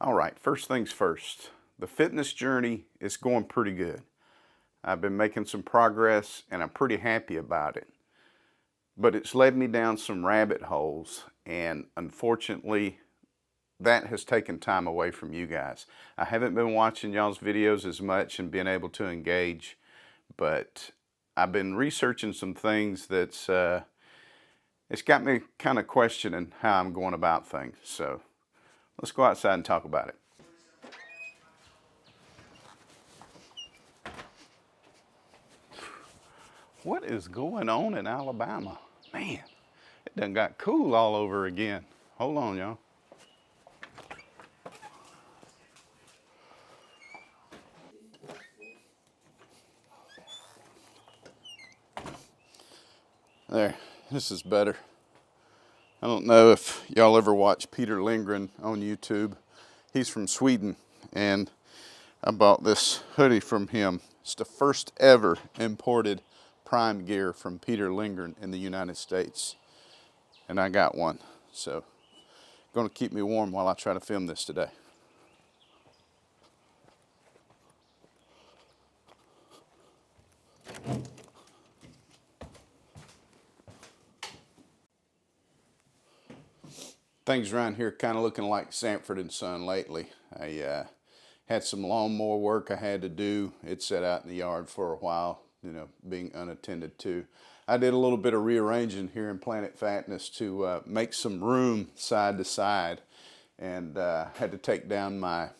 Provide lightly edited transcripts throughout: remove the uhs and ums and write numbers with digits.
All right, first things first. The fitness journey is going pretty good. I've been making some progress and I'm pretty happy about it. But it's led me down some rabbit holes, and unfortunately that has taken time away from you guys. I haven't been watching y'all's videos as much and being able to engage, but I've been researching some things that's it's got me kind of questioning how I'm going about things. So let's go outside and talk about it. What is going on in Alabama? Man, it done got cool all over again. Hold on, y'all. There, this is better. I don't know if y'all ever watch Peter Lindgren on YouTube. He's from Sweden, and I bought this hoodie from him. It's the first ever imported Prime gear from Peter Lindgren in the United States. And I got one, so gonna keep me warm while I try to film this today. Things around here kind of looking like Sanford and Son lately. I had some lawnmower work I had to do. It sat out in the yard for a while, being unattended to. I did a little bit of rearranging here in Planet Fatness to make some room side to side, and had to take down my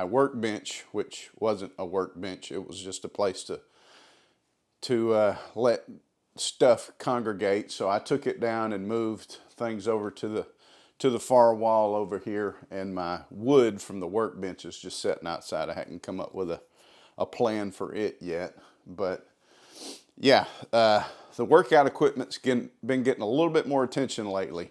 workbench, which wasn't a workbench. It was just a place to let stuff congregate. So I took it down and moved things over to the far wall over here, and my wood from the workbench is just sitting outside. I hadn't come up with a plan for it yet, but yeah, the workout equipment's been getting a little bit more attention lately,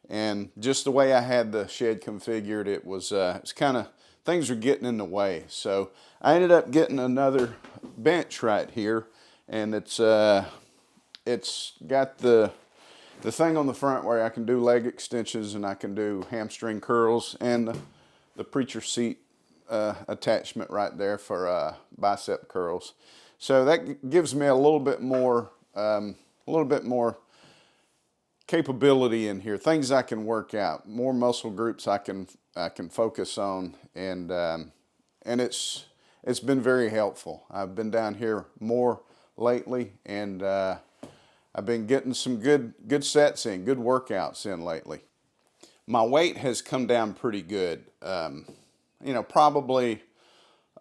and just the way I had the shed configured, it's kind of, things are getting in the way. So I ended up getting another bench right here, and it's got the thing on the front where I can do leg extensions and I can do hamstring curls, and the preacher seat attachment right there for bicep curls. So that gives me a little bit more capability in here. Things I can work out, more muscle groups I can focus on, and it's been very helpful. I've been down here more lately, and I've been getting some good sets in, good workouts in lately. My weight has come down pretty good. Probably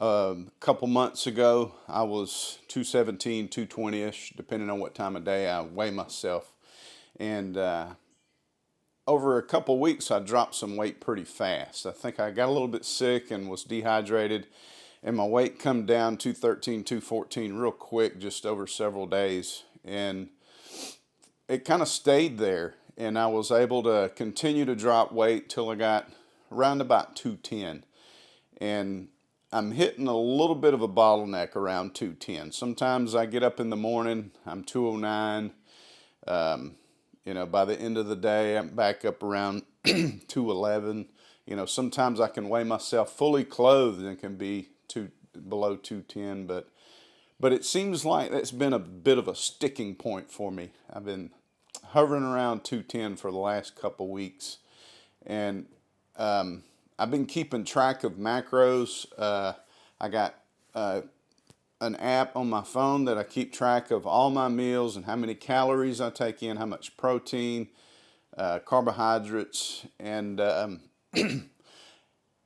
a couple months ago, I was 217, 220-ish, depending on what time of day I weigh myself. And over a couple weeks, I dropped some weight pretty fast. I think I got a little bit sick and was dehydrated, and my weight come down 213, 214 real quick, just over several days. And it kind of stayed there, and I was able to continue to drop weight till I got around about 210. And I'm hitting a little bit of a bottleneck around 210. Sometimes I get up in the morning, I'm 209. By the end of the day, I'm back up around 211. Sometimes I can weigh myself fully clothed and can be below 210, but it seems like that's been a bit of a sticking point for me. I've been hovering around 210 for the last couple weeks, and I've been keeping track of macros. I got an app on my phone that I keep track of all my meals and how many calories I take in, how much protein, carbohydrates, and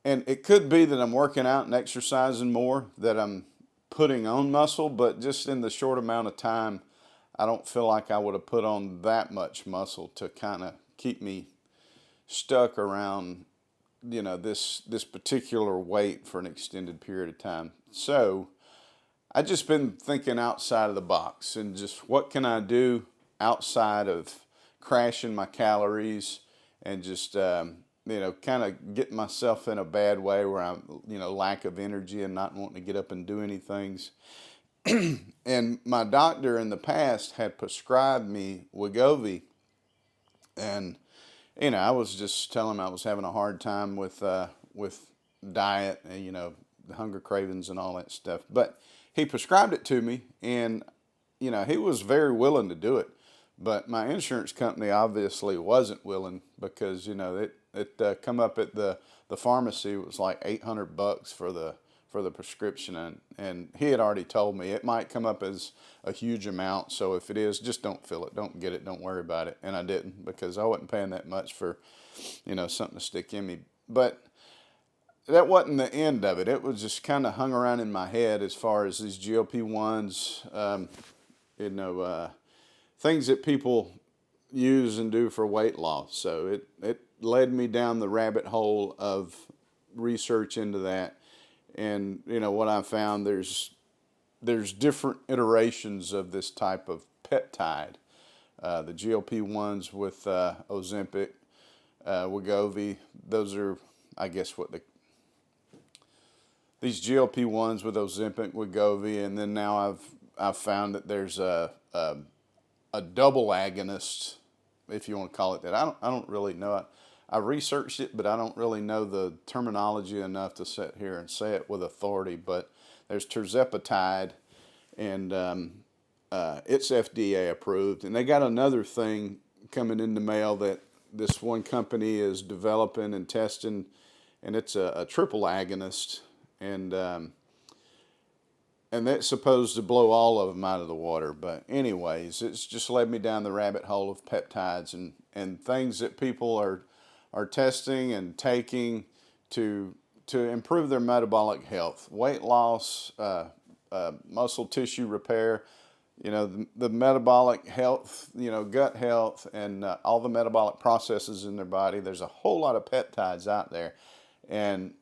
and it could be that I'm working out and exercising more, that I'm putting on muscle, but just in the short amount of time, I don't feel like I would have put on that much muscle to kind of keep me stuck around, this particular weight for an extended period of time. So I just been thinking outside of the box, and just what can I do outside of crashing my calories and just kind of getting myself in a bad way where I'm lack of energy and not wanting to get up and do any things. And my doctor in the past had prescribed me Wegovy, and I was just telling him I was having a hard time with diet, and, you know, the hunger cravings and all that stuff. But he prescribed it to me, and, you know, he was very willing to do it. But my insurance company obviously wasn't willing because, you know, it come up at the pharmacy. It was like $800 for the prescription, and he had already told me it might come up as a huge amount. So if it is, just don't fill it, don't get it, don't worry about it. And I didn't, because I wasn't paying that much for, you know, something to stick in me. But that wasn't the end of it. It was just kind of hung around in my head as far as these GLP-1s, you know, things that people use and do for weight loss. So it led me down the rabbit hole of research into that. And, you know, what I found, there's different iterations of this type of peptide. The GLP-1s with Ozempic, Wegovy, those are, I guess, these GLP-1s with Ozempic, Wegovy, and then now I've found that there's a double agonist, if you want to call it that. I don't really know it. I researched it, but I don't really know the terminology enough to sit here and say it with authority. But there's tirzepatide, and it's FDA approved. And they got another thing coming in the mail that this one company is developing and testing, and it's a triple agonist, and that's supposed to blow all of them out of the water. But anyways, it's just led me down the rabbit hole of peptides and things that people are testing and taking to improve their metabolic health, weight loss, muscle tissue repair, you know, the metabolic health, you know, gut health, and all the metabolic processes in their body. There's a whole lot of peptides out there. And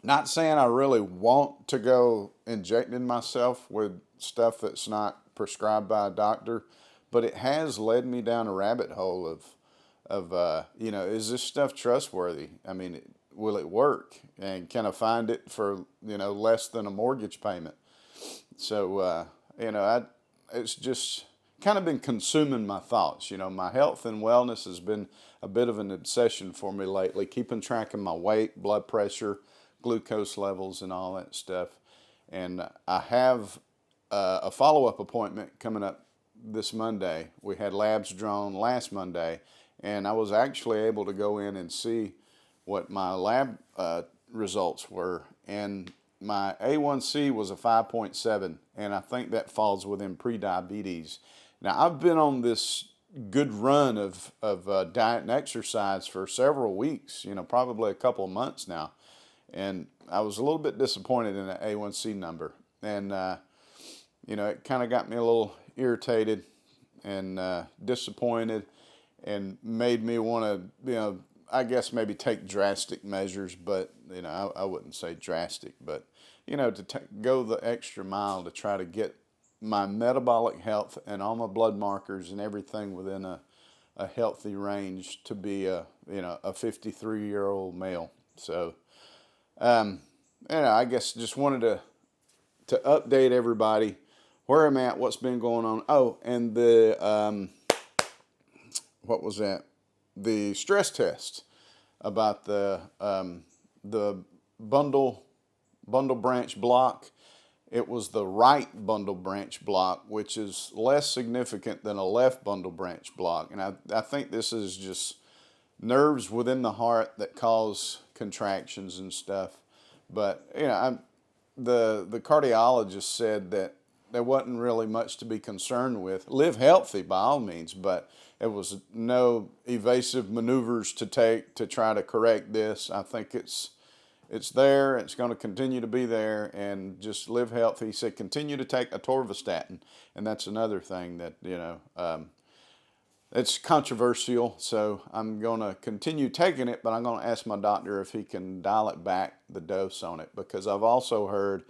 not saying I really want to go injecting myself with stuff that's not prescribed by a doctor, but it has led me down a rabbit hole of you know, is this stuff trustworthy? I mean, will it work? And can I find it for, you know, less than a mortgage payment? So, you know, it's just kind of been consuming my thoughts. You know, my health and wellness has been a bit of an obsession for me lately, keeping track of my weight, blood pressure, glucose levels, and all that stuff. And I have a follow-up appointment coming up this Monday. We had labs drawn last Monday, and I was actually able to go in and see what my lab results were. And my A1C was a 5.7, and I think that falls within pre-diabetes. Now, I've been on this good run of diet and exercise for several weeks, you know, probably a couple of months now. And I was a little bit disappointed in the A1C number. And, you know, it kind of got me a little irritated and disappointed, and made me want to, you know, I guess maybe take drastic measures, but, you know, I wouldn't say drastic, but, you know, to go the extra mile to try to get my metabolic health and all my blood markers and everything within a healthy range to be a 53-year-old male. So, you know, I guess just wanted to update everybody where I'm at, what's been going on. Oh, and the what was that? The stress test about the bundle branch block. It was the right bundle branch block, which is less significant than a left bundle branch block. And I think this is just nerves within the heart that cause contractions and stuff. But, you know, the cardiologist said that there wasn't really much to be concerned with. Live healthy by all means, but there was no evasive maneuvers to take to try to correct this. I think it's there. It's going to continue to be there, and just live healthy. He said continue to take atorvastatin, and that's another thing that, you know, it's controversial. So I'm going to continue taking it, but I'm going to ask my doctor if he can dial it back, the dose on it, because I've also heard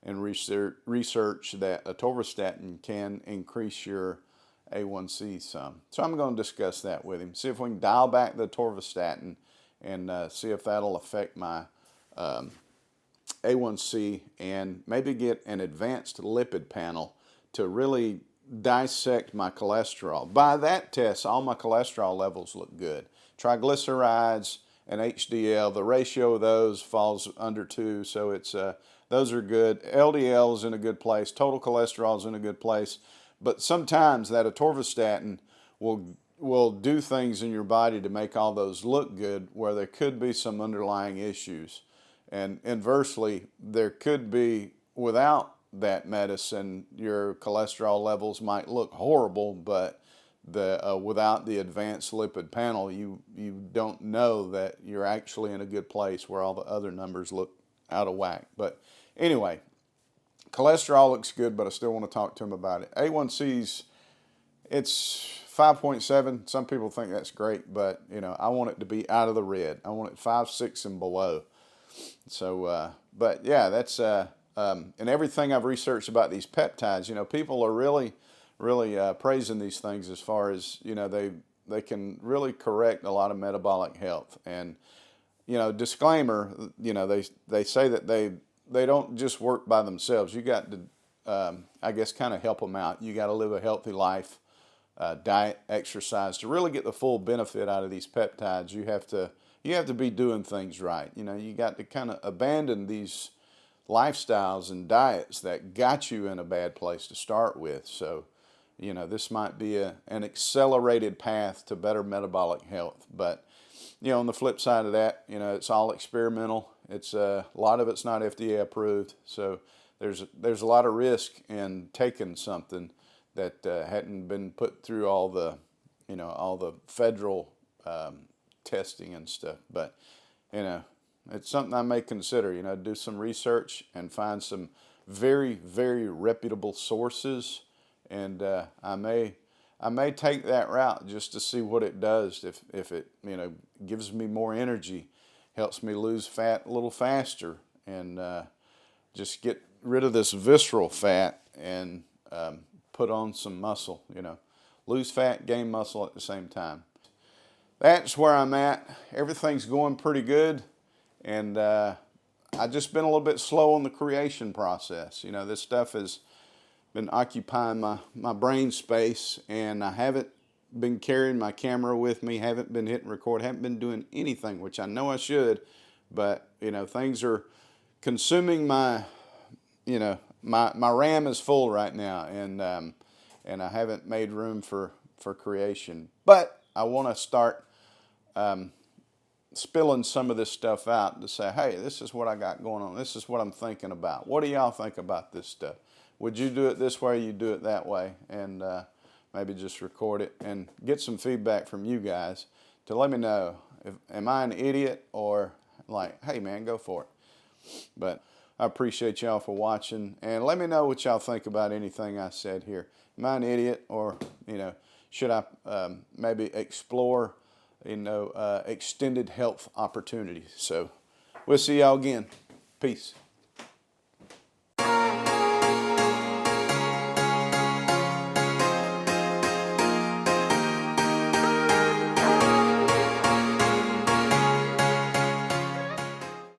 in research that atorvastatin can increase your A1C some. So I'm going to discuss that with him, see if we can dial back the atorvastatin, and see if that'll affect my A1C, and maybe get an advanced lipid panel to really dissect my cholesterol. By that test, all my cholesterol levels look good. Triglycerides and HDL. The ratio of those falls under 2, so it's those are good. LDL is in a good place. Total cholesterol is in a good place. But sometimes that atorvastatin will do things in your body to make all those look good where there could be some underlying issues. And inversely, there could be, without that medicine, your cholesterol levels might look horrible, but without the advanced lipid panel, you don't know that you're actually in a good place where all the other numbers look out of whack. But anyway, cholesterol looks good, but I still want to talk to him about it. A1C's, it's 5.7. Some people think that's great, but I want it to be out of the red. I want it 5, 6, and below. So, but yeah, that's and everything I've researched about these peptides. People are really praising these things as far as they can really correct a lot of metabolic health. And disclaimer, they say that they don't just work by themselves. You got to I guess kind of help them out. You got to live a healthy life, diet, exercise to really get the full benefit out of these peptides. You have to be doing things right. You got to kind of abandon these lifestyles and diets that got you in a bad place to start with. So, this might be an accelerated path to better metabolic health. But, on the flip side of that, it's all experimental. It's a lot of it's not FDA approved. So there's a lot of risk in taking something that hadn't been put through all the federal testing and stuff. But it's something I may consider. Do some research and find some very, very reputable sources, and I may take that route just to see what it does. If it gives me more energy, helps me lose fat a little faster, and just get rid of this visceral fat and put on some muscle. Lose fat, gain muscle at the same time. That's where I'm at. Everything's going pretty good, and I've just been a little bit slow on the creation process. This stuff has been occupying my brain space, and I haven't been carrying my camera with me, haven't been hitting record, haven't been doing anything, which I know I should, but things are consuming my my RAM is full right now, and I haven't made room for creation. But I want to start spilling some of this stuff out to say, hey, this is what I got going on. This is what I'm thinking about. What do y'all think about this stuff? Would you do it this way? You do it that way? And maybe just record it and get some feedback from you guys to let me know, am I an idiot, or like, hey man, go for it. But I appreciate y'all for watching, and let me know what y'all think about anything I said here. Am I an idiot, or should I maybe explore extended health opportunities? So we'll see y'all again. Peace.